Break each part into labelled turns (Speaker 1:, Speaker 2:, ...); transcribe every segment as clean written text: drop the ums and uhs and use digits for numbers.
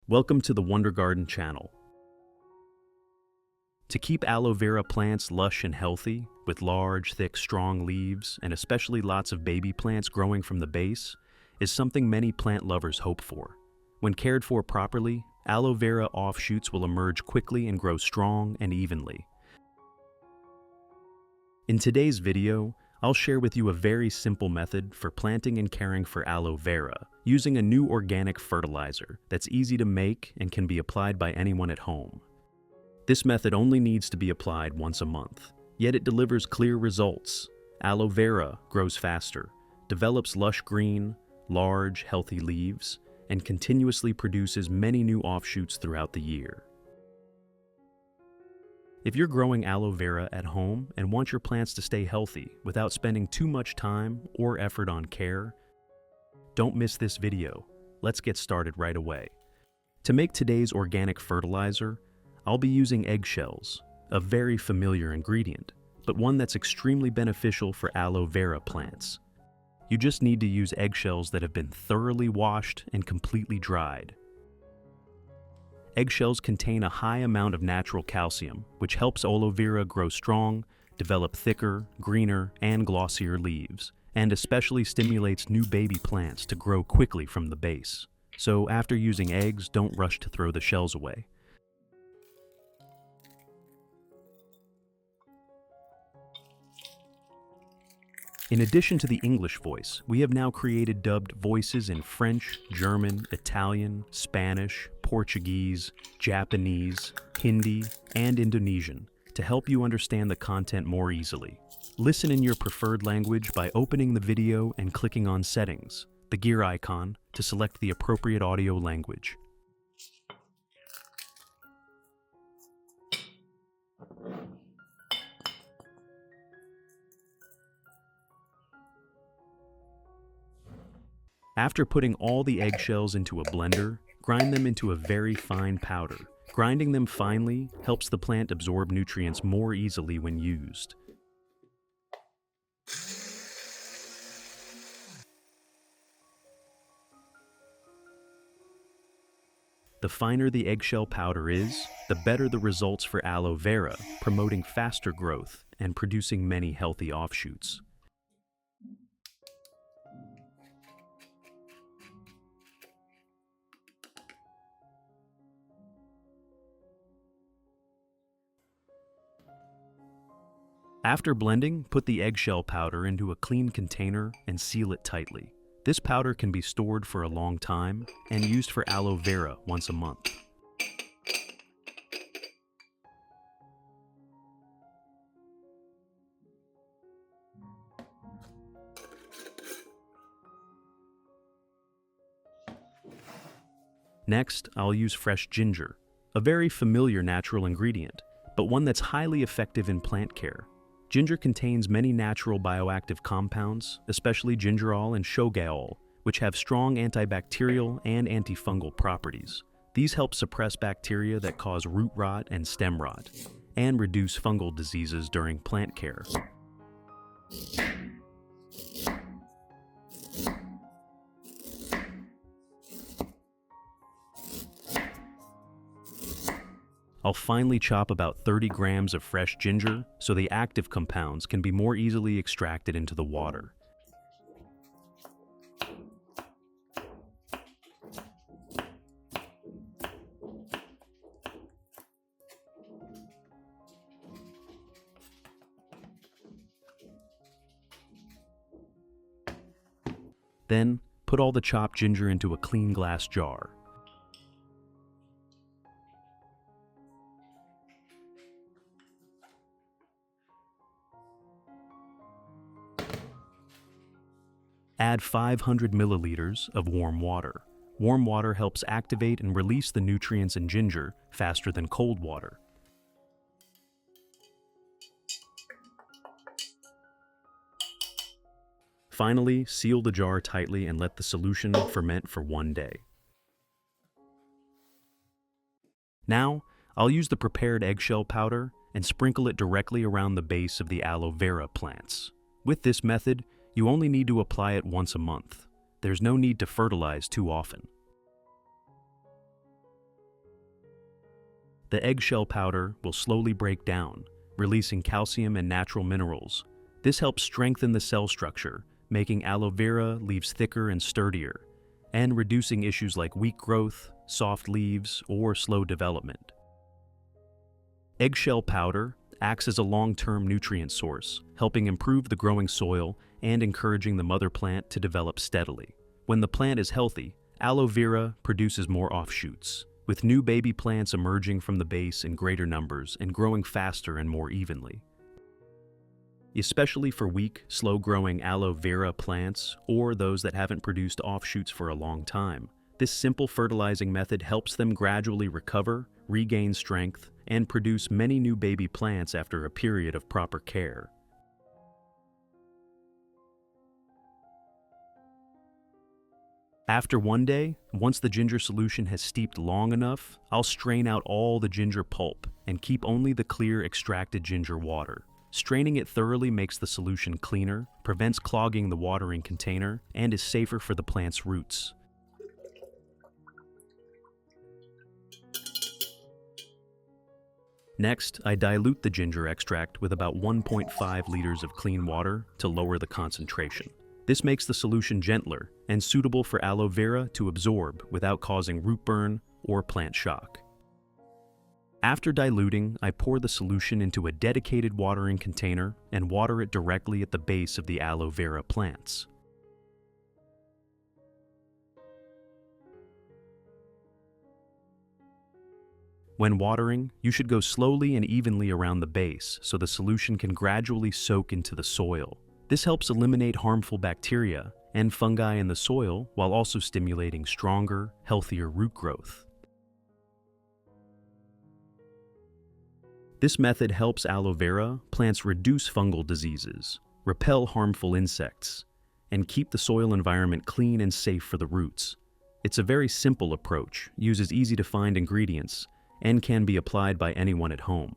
Speaker 1: Welcome to the Wonder Garden channel. To keep aloe vera plants lush and healthy, with large, thick, strong leaves, and especially lots of baby plants growing from the base, is something many plant lovers hope for. When cared for properly, aloe vera offshoots will emerge quickly and grow strong and evenly. In today's video, I'll share with you a very simple method for planting and caring for aloe vera, using a new organic fertilizer that's easy to make and can be applied by anyone at home. This method only needs to be applied once a month, yet it delivers clear results. Aloe vera grows faster, develops lush green, large, healthy leaves, and continuously produces many new offshoots throughout the year. If you're growing aloe vera at home and want your plants to stay healthy without spending too much time or effort on care, don't miss this video. Let's get started right away. To make today's organic fertilizer, I'll be using eggshells, a very familiar ingredient, but one that's extremely beneficial for aloe vera plants. You just need to use eggshells that have been thoroughly washed and completely dried. Eggshells contain a high amount of natural calcium, which helps aloe vera grow strong, develop thicker, greener, and glossier leaves, and especially stimulates new baby plants to grow quickly from the base. So after using eggs, don't rush to throw the shells away. In addition to the English voice, we have now created dubbed voices in French, German, Italian, Spanish, Portuguese, Japanese, Hindi, and Indonesian to help you understand the content more easily. Listen in your preferred language by opening the video and clicking on Settings, the gear icon, to select the appropriate audio language. After putting all the eggshells into a blender, grind them into a very fine powder. Grinding them finely helps the plant absorb nutrients more easily when used. The finer the eggshell powder is, the better the results for aloe vera, promoting faster growth and producing many healthy offshoots. After blending, put the eggshell powder into a clean container and seal it tightly. This powder can be stored for a long time and used for aloe vera once a month. Next, I'll use fresh ginger, a very familiar natural ingredient, but one that's highly effective in plant care. Ginger contains many natural bioactive compounds, especially gingerol and shogaol, which have strong antibacterial and antifungal properties. These help suppress bacteria that cause root rot and stem rot, and reduce fungal diseases during plant care. I'll finely chop about 30 grams of fresh ginger so the active compounds can be more easily extracted into the water. Then, put all the chopped ginger into a clean glass jar. Add 500 milliliters of warm water. Warm water helps activate and release the nutrients in ginger faster than cold water. Finally, seal the jar tightly and let the solution ferment for 1 day. Now, I'll use the prepared eggshell powder and sprinkle it directly around the base of the aloe vera plants. With this method, you only need to apply it once a month. There's no need to fertilize too often. The eggshell powder will slowly break down, releasing calcium and natural minerals. This helps strengthen the cell structure, making aloe vera leaves thicker and sturdier, and reducing issues like weak growth, soft leaves, or slow development. Eggshell powder acts as a long-term nutrient source, helping improve the growing soil and encouraging the mother plant to develop steadily. When the plant is healthy, aloe vera produces more offshoots, with new baby plants emerging from the base in greater numbers and growing faster and more evenly. Especially for weak, slow-growing aloe vera plants or those that haven't produced offshoots for a long time, this simple fertilizing method helps them gradually recover, regain strength, and produce many new baby plants after a period of proper care. After one day, once the ginger solution has steeped long enough, I'll strain out all the ginger pulp and keep only the clear extracted ginger water. Straining it thoroughly makes the solution cleaner, prevents clogging the watering container, and is safer for the plant's roots. Next, I dilute the ginger extract with about 1.5 liters of clean water to lower the concentration. This makes the solution gentler and suitable for aloe vera to absorb without causing root burn or plant shock. After diluting, I pour the solution into a dedicated watering container and water it directly at the base of the aloe vera plants. When watering, you should go slowly and evenly around the base so the solution can gradually soak into the soil. This helps eliminate harmful bacteria and fungi in the soil while also stimulating stronger, healthier root growth. This method helps aloe vera plants reduce fungal diseases, repel harmful insects, and keep the soil environment clean and safe for the roots. It's a very simple approach, uses easy-to-find ingredients, and can be applied by anyone at home.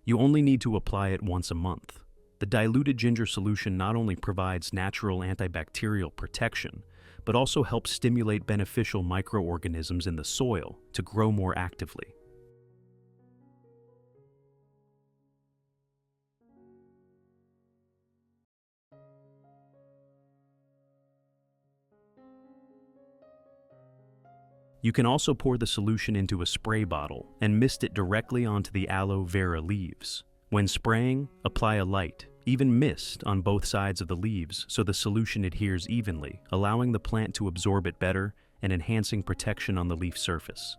Speaker 1: You only need to apply it once a month. The diluted ginger solution not only provides natural antibacterial protection, but also helps stimulate beneficial microorganisms in the soil to grow more actively. You can also pour the solution into a spray bottle and mist it directly onto the aloe vera leaves. When spraying, apply a light, even mist, on both sides of the leaves so the solution adheres evenly, allowing the plant to absorb it better and enhancing protection on the leaf surface.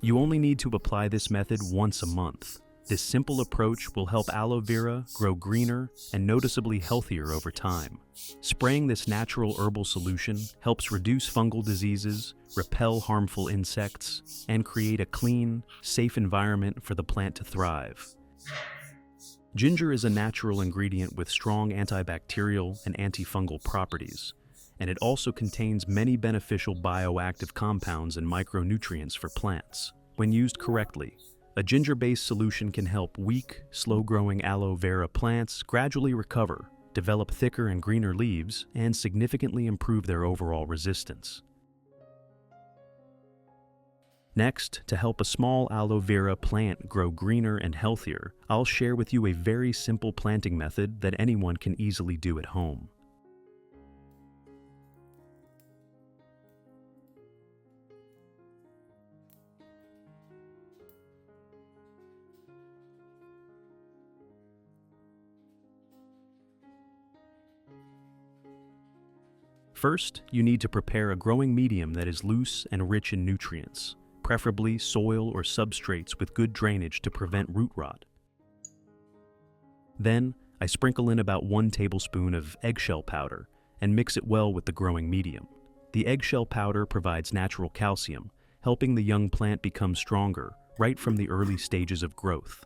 Speaker 1: You only need to apply this method once a month. This simple approach will help aloe vera grow greener and noticeably healthier over time. Spraying this natural herbal solution helps reduce fungal diseases, repel harmful insects, and create a clean, safe environment for the plant to thrive. Ginger is a natural ingredient with strong antibacterial and antifungal properties, and it also contains many beneficial bioactive compounds and micronutrients for plants. When used correctly, a ginger-based solution can help weak, slow-growing aloe vera plants gradually recover, develop thicker and greener leaves, and significantly improve their overall resistance. Next, to help a small aloe vera plant grow greener and healthier, I'll share with you a very simple planting method that anyone can easily do at home. First, you need to prepare a growing medium that is loose and rich in nutrients, preferably soil or substrates with good drainage to prevent root rot. Then, I sprinkle in about 1 tablespoon of eggshell powder and mix it well with the growing medium. The eggshell powder provides natural calcium, helping the young plant become stronger right from the early stages of growth.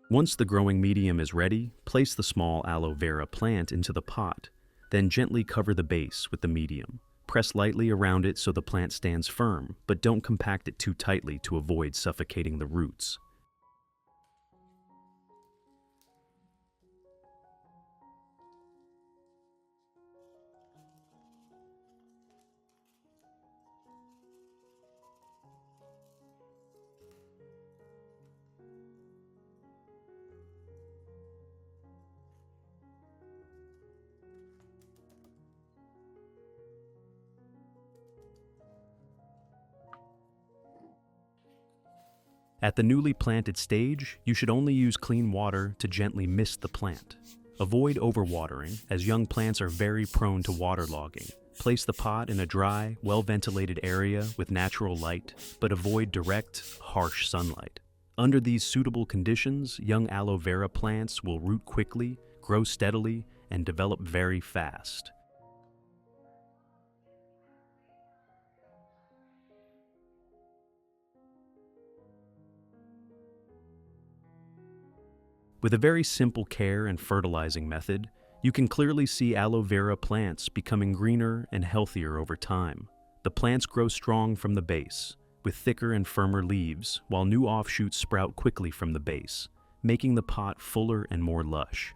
Speaker 1: Once the growing medium is ready, place the small aloe vera plant into the pot. Then gently cover the base with the medium. Press lightly around it so the plant stands firm, but don't compact it too tightly to avoid suffocating the roots. At the newly planted stage, you should only use clean water to gently mist the plant. Avoid overwatering, as young plants are very prone to waterlogging. Place the pot in a dry, well-ventilated area with natural light, but avoid direct, harsh sunlight. Under these suitable conditions, young aloe vera plants will root quickly, grow steadily, and develop very fast. With a very simple care and fertilizing method, you can clearly see aloe vera plants becoming greener and healthier over time. The plants grow strong from the base, with thicker and firmer leaves, while new offshoots sprout quickly from the base, making the pot fuller and more lush.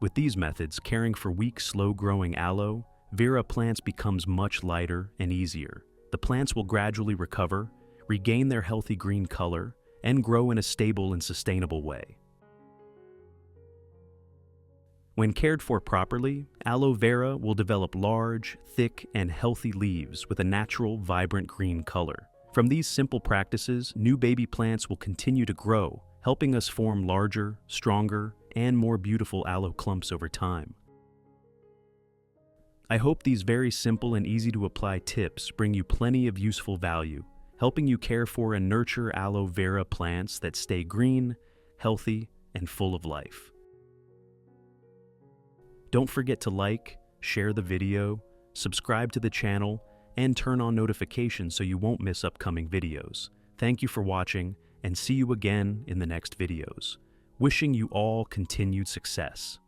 Speaker 1: With these methods, caring for weak, slow-growing aloe vera plants becomes much lighter and easier. The plants will gradually recover, regain their healthy green color, and grow in a stable and sustainable way. When cared for properly, aloe vera will develop large, thick, and healthy leaves with a natural, vibrant green color. From these simple practices, new baby plants will continue to grow, helping us form larger, stronger, and more beautiful aloe clumps over time. I hope these very simple and easy-to-apply tips bring you plenty of useful value, helping you care for and nurture aloe vera plants that stay green, healthy, and full of life. Don't forget to like, share the video, subscribe to the channel, and turn on notifications so you won't miss upcoming videos. Thank you for watching, and see you again in the next videos. Wishing you all continued success.